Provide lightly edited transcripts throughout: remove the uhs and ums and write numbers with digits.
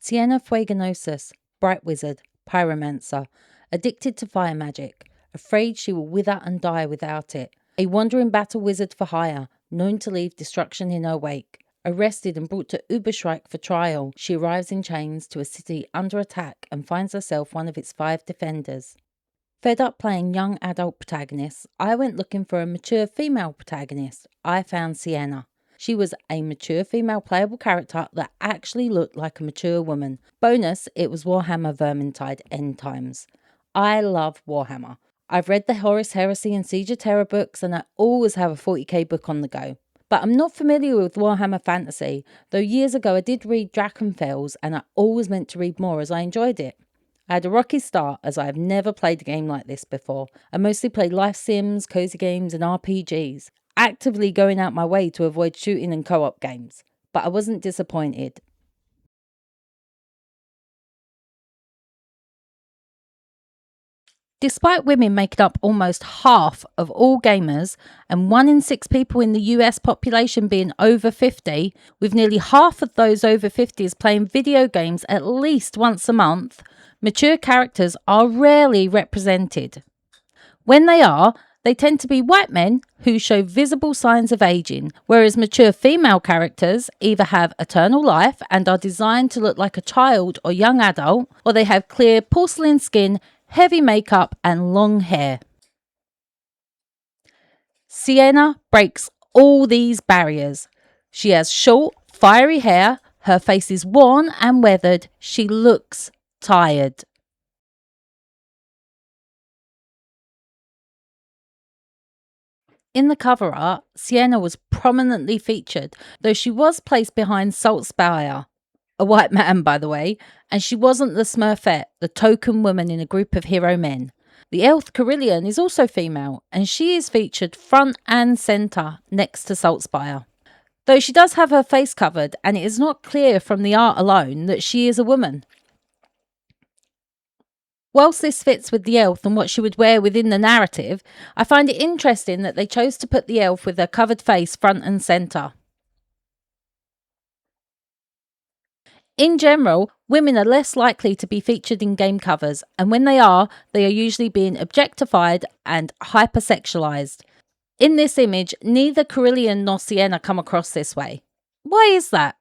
Sienna Fuegonasus, bright wizard, pyromancer, addicted to fire magic, afraid she will wither and die without it. A wandering battle wizard for hire, known to leave destruction in her wake. Arrested and brought to Überschreck for trial, she arrives in chains to a city under attack and finds herself one of its 5 defenders. Fed up playing young adult protagonists, I went looking for a mature female protagonist. I found Sienna. She was a mature female playable character that actually looked like a mature woman. Bonus, it was Warhammer Vermintide End Times. I love Warhammer. I've read the Horus Heresy and Siege of Terror books, and I always have a 40k book on the go. But I'm not familiar with Warhammer Fantasy, though years ago I did read Drakenfels, and I always meant to read more as I enjoyed it. I had a rocky start as I have never played a game like this before. I mostly played life sims, cozy games and RPGs, actively going out my way to avoid shooting and co-op games. But I wasn't disappointed. Despite women making up almost half of all gamers and 1 in 6 people in the US population being over 50, with nearly half of those over 50s playing video games at least once a month, mature characters are rarely represented. When they are, they tend to be white men who show visible signs of aging, whereas mature female characters either have eternal life and are designed to look like a child or young adult, or they have clear porcelain skin, heavy makeup and long hair. Sienna breaks all these barriers. She has short, fiery hair, her face is worn and weathered, she looks tired. In the cover art, Sienna was prominently featured, though she was placed behind Saltspire, a white man by the way, and she wasn't the Smurfette, the token woman in a group of hero men. The elf Carillion is also female, and she is featured front and centre next to Saltspire. Though she does have her face covered, and it is not clear from the art alone that she is a woman. Whilst this fits with the elf and what she would wear within the narrative, I find it interesting that they chose to put the elf with her covered face front and centre. In general, women are less likely to be featured in game covers, and when they are usually being objectified and hypersexualized. In this image, neither Carillion nor Sienna come across this way. Why is that?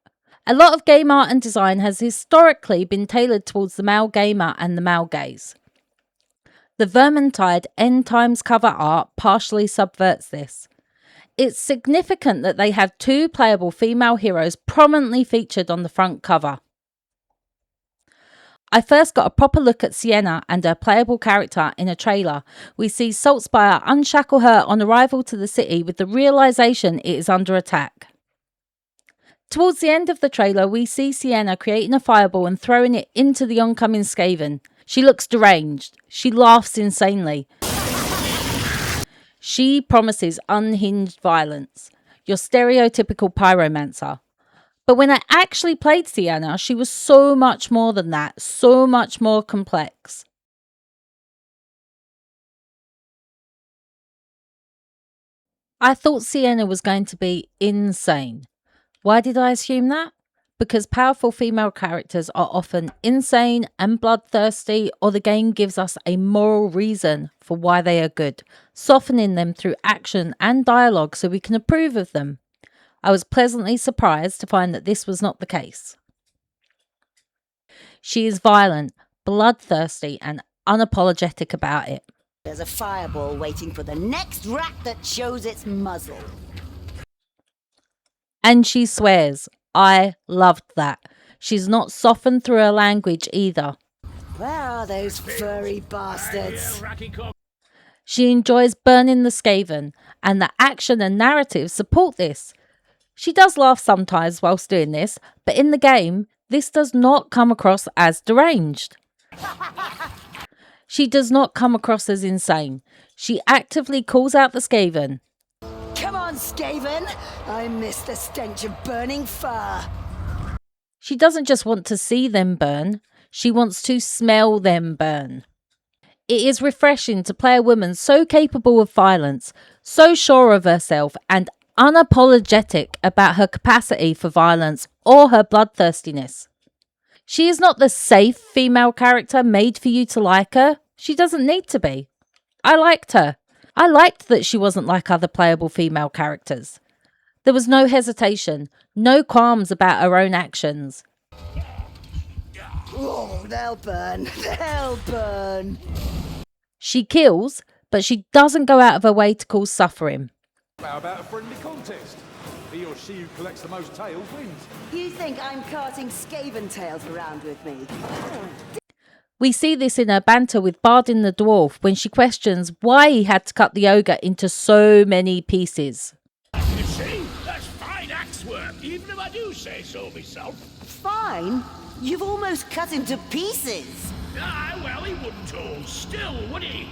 A lot of game art and design has historically been tailored towards the male gamer and the male gaze. The Vermintide End Times cover art partially subverts this. It's significant that they have 2 playable female heroes prominently featured on the front cover. I first got a proper look at Sienna and her playable character in a trailer. We see Saltspire unshackle her on arrival to the city with the realisation it is under attack. Towards the end of the trailer, we see Sienna creating a fireball and throwing it into the oncoming Skaven. She looks deranged. She laughs insanely. She promises unhinged violence. Your stereotypical pyromancer. But when I actually played Sienna, she was so much more than that. So much more complex. I thought Sienna was going to be insane. Why did I assume that? Because powerful female characters are often insane and bloodthirsty, or the game gives us a moral reason for why they are good, softening them through action and dialogue so we can approve of them. I was pleasantly surprised to find that this was not the case. She is violent, bloodthirsty and unapologetic about it. There's a fireball waiting for the next rat that shows its muzzle. And she swears. I loved that. She's not softened through her language either. Where are those furry bastards? She enjoys burning the Skaven, and the action and narrative support this. She does laugh sometimes whilst doing this, but in the game, this does not come across as deranged. She does not come across as insane. She actively calls out the Skaven. Come on, Skaven! I miss the stench of burning fur. She doesn't just want to see them burn, she wants to smell them burn. It is refreshing to play a woman so capable of violence, so sure of herself, and unapologetic about her capacity for violence or her bloodthirstiness. She is not the safe female character made for you to like her. She doesn't need to be. I liked her. I liked that she wasn't like other playable female characters. There was no hesitation, no qualms about her own actions. Oh, they'll burn. They'll burn. She kills, but she doesn't go out of her way to cause suffering. How about a friendly contest? He or she who collects the most tails wins. You think I'm carting Skaven tails around with me? We see this in her banter with Bardin the dwarf when she questions why he had to cut the ogre into so many pieces. You see, that's fine axe work, even if I do say so myself. Fine. You've almost cut him to pieces. Ah, well, he wouldn't hold still, would he?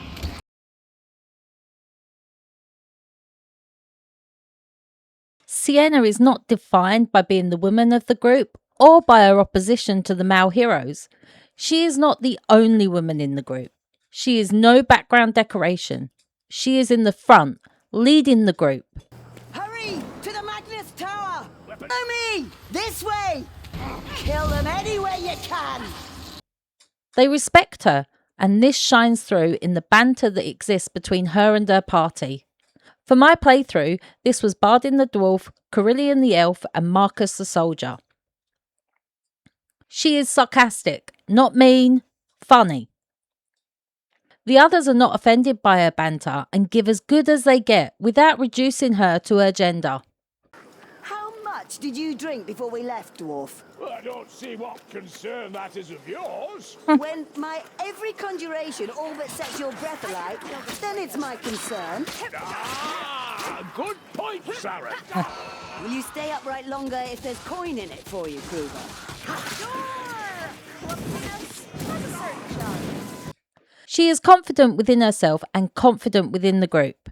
Sienna is not defined by being the woman of the group or by her opposition to the male heroes. She is not the only woman in the group. She is no background decoration. She is in the front, leading the group. Hurry to the Magnus Tower. Follow me. This way. Kill them any way you can. They respect her, and this shines through in the banter that exists between her and her party. For my playthrough, this was Bardin the dwarf, Carillion the elf, and Marcus the soldier. She is sarcastic, not mean, funny. The others are not offended by her banter and give as good as they get without reducing her to her gender. How much did you drink before we left, dwarf? Well, I don't see what concern that is of yours. When my every conjuration all but sets your breath alight, then it's my concern. Ah, good point, Sarah. Will you stay upright longer if there's coin in it for you, Kruger? She is confident within herself and confident within the group.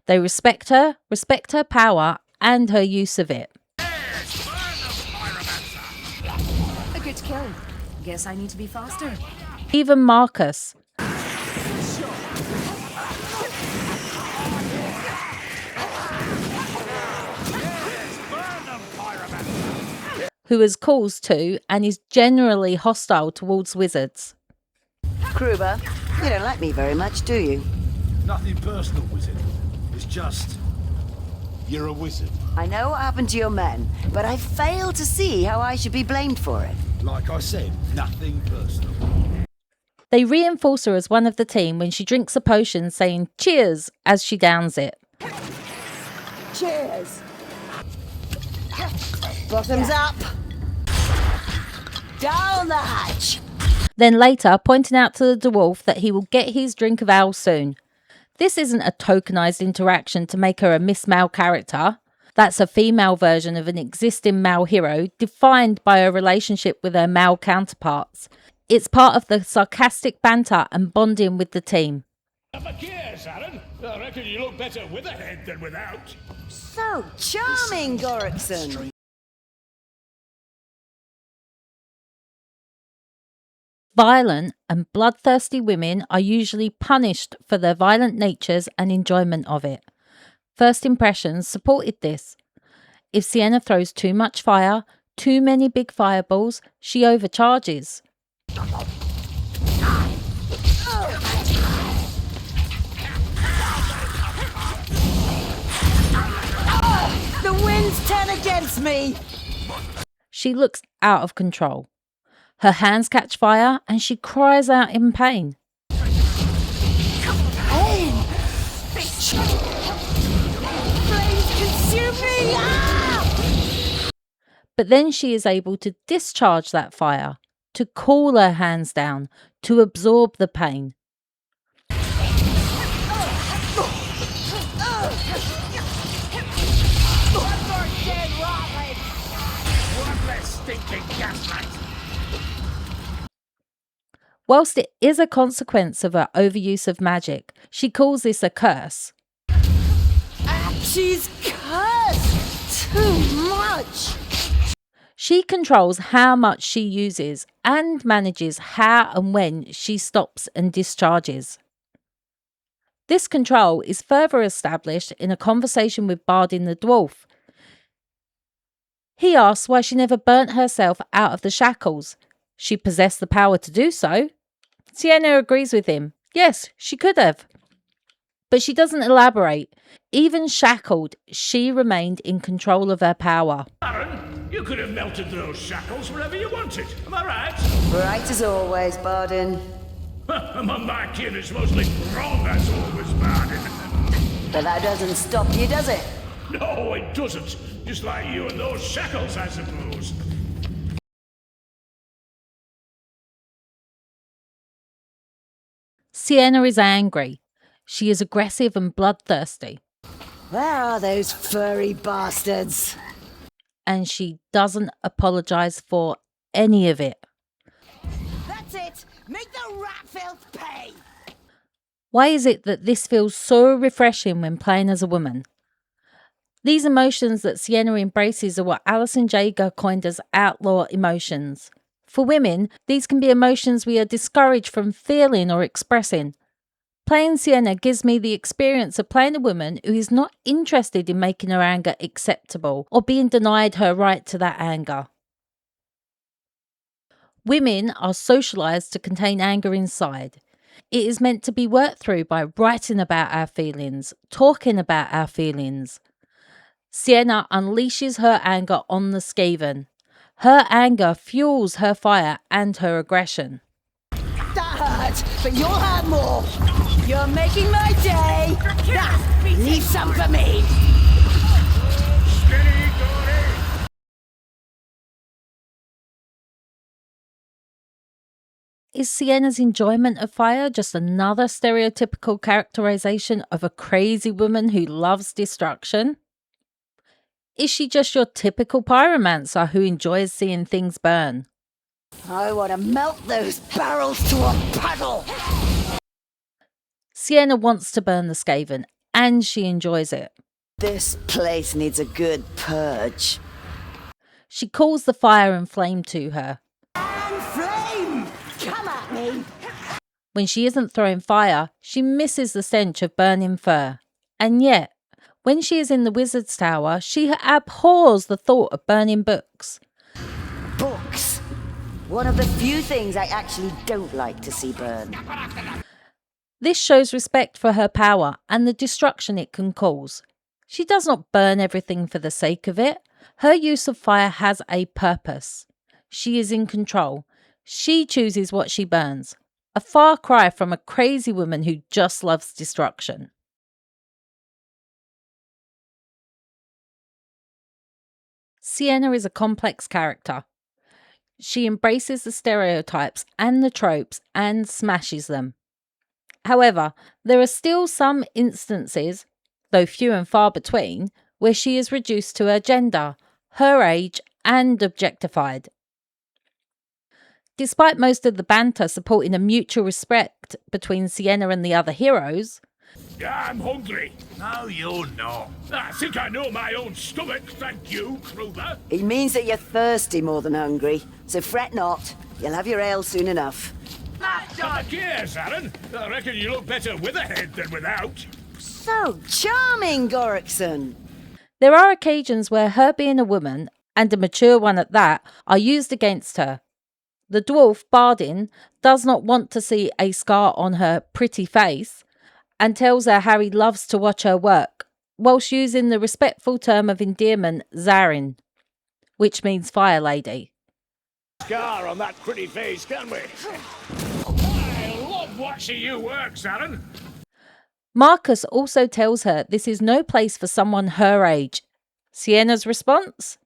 They respect her power, and her use of it. A good kill. Guess I need to be faster. Even Marcus, who has calls to and is generally hostile towards wizards. Kruger, you don't like me very much, do you? Nothing personal, wizard. It's just... you're a wizard. I know what happened to your men, but I fail to see how I should be blamed for it. Like I said, nothing personal. They reinforce her as one of the team when she drinks a potion, saying cheers as she downs it. Cheers! Bottoms up! Down the hatch! Then later pointing out to the dwarf that he will get his drink of ale soon. This isn't a tokenised interaction to make her a Miss Male character. That's a female version of an existing male hero defined by her relationship with her male counterparts. It's part of the sarcastic banter and bonding with the team. Cheers, Aaron. I reckon you look better with a head than without. So charming, Gorikson! Violent and bloodthirsty women are usually punished for their violent natures and enjoyment of it. First impressions supported this. If Sienna throws too much fire, too many big fireballs, she overcharges. The winds turn against me! She looks out of control. Her hands catch fire and she cries out in pain. Pain! Flames consume me! Ah! But then she is able to discharge that fire, to cool her hands down, to absorb the pain. Whilst it is a consequence of her overuse of magic, she calls this a curse. She's cursed too much! She controls how much she uses and manages how and when she stops and discharges. This control is further established in a conversation with Bardin the dwarf. He asks why she never burnt herself out of the shackles. she possessed the power to do so. Sienna agrees with him. Yes, she could have. But she doesn't elaborate. Even shackled, she remained in control of her power. Baron, you could have melted those shackles wherever you wanted. Am I right? Right as always, Bardin. Among my kin, it's mostly wrong as always, Baron. But that doesn't stop you, does it? No, it doesn't. Just like you and those shackles, I suppose. Sienna is angry. She is aggressive and bloodthirsty. Where are those furry bastards? And she doesn't apologise for any of it. That's it! Make the rat filth pay! Why is it that this feels so refreshing when playing as a woman? These emotions that Sienna embraces are what Alison Jaeger coined as outlaw emotions. For women, these can be emotions we are discouraged from feeling or expressing. Playing Sienna gives me the experience of playing a woman who is not interested in making her anger acceptable or being denied her right to that anger. Women are socialised to contain anger inside. It is meant to be worked through by writing about our feelings, talking about our feelings. Sienna unleashes her anger on the Skaven. Her anger fuels her fire and her aggression. That hurt, but you'll have more! You're making my day! Now, leave some for me! Steady, Dory! Is Sienna's enjoyment of fire just another stereotypical characterization of a crazy woman who loves destruction? Is she just your typical pyromancer who enjoys seeing things burn? I want to melt those barrels to a puddle! Sienna wants to burn the Skaven, and she enjoys it. This place needs a good purge. She calls the fire and flame to her. And flame! Come at me! When she isn't throwing fire, she misses the stench of burning fur. And yet, when she is in the wizard's tower, she abhors the thought of burning books. Books. One of the few things I actually don't like to see burn. This shows respect for her power and the destruction it can cause. She does not burn everything for the sake of it. Her use of fire has a purpose. She is in control. She chooses what she burns. A far cry from a crazy woman who just loves destruction. Sienna is a complex character. She embraces the stereotypes and the tropes and smashes them. However, there are still some instances, though few and far between, where she is reduced to her gender, her age, and objectified. Despite most of the banter supporting a mutual respect between Sienna and the other heroes, I'm hungry. No, you're not. I think I know my own stomach, thank you, Kruber. It means that you're thirsty more than hungry, so fret not. You'll have your ale soon enough. Not cares, Aaron. I reckon you look better with a head than without. So charming, Gorikson. there are occasions where her being a woman, and a mature one at that, are used against her. The dwarf, Bardin, does not want to see a scar on her pretty face, and tells her how he loves to watch her work, whilst using the respectful term of endearment Zarin, which means fire lady. Scar on that pretty face, can we? I love watching you work, Zarin. Marcus also tells her this is no place for someone her age. Sienna's response?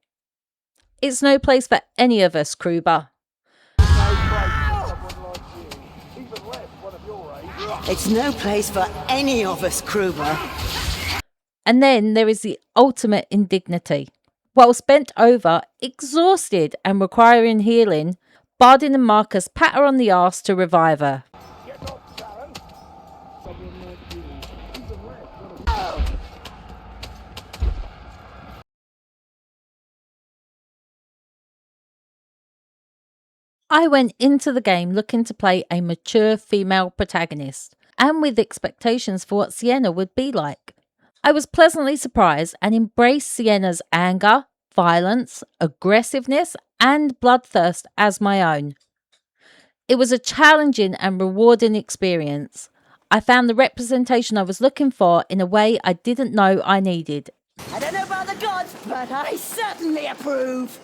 It's no place for any of us, Kruber. It's no place for any of us, Kruber. And then there is the ultimate indignity. Whilst bent over, exhausted and requiring healing, Bardin and Marcus pat her on the arse to revive her. I went into the game looking to play a mature female protagonist, and with expectations for what Sienna would be like. I was pleasantly surprised and embraced Sienna's anger, violence, aggressiveness, and bloodthirst as my own. It was a challenging and rewarding experience. I found the representation I was looking for in a way I didn't know I needed. I don't know about the gods, but I certainly approve.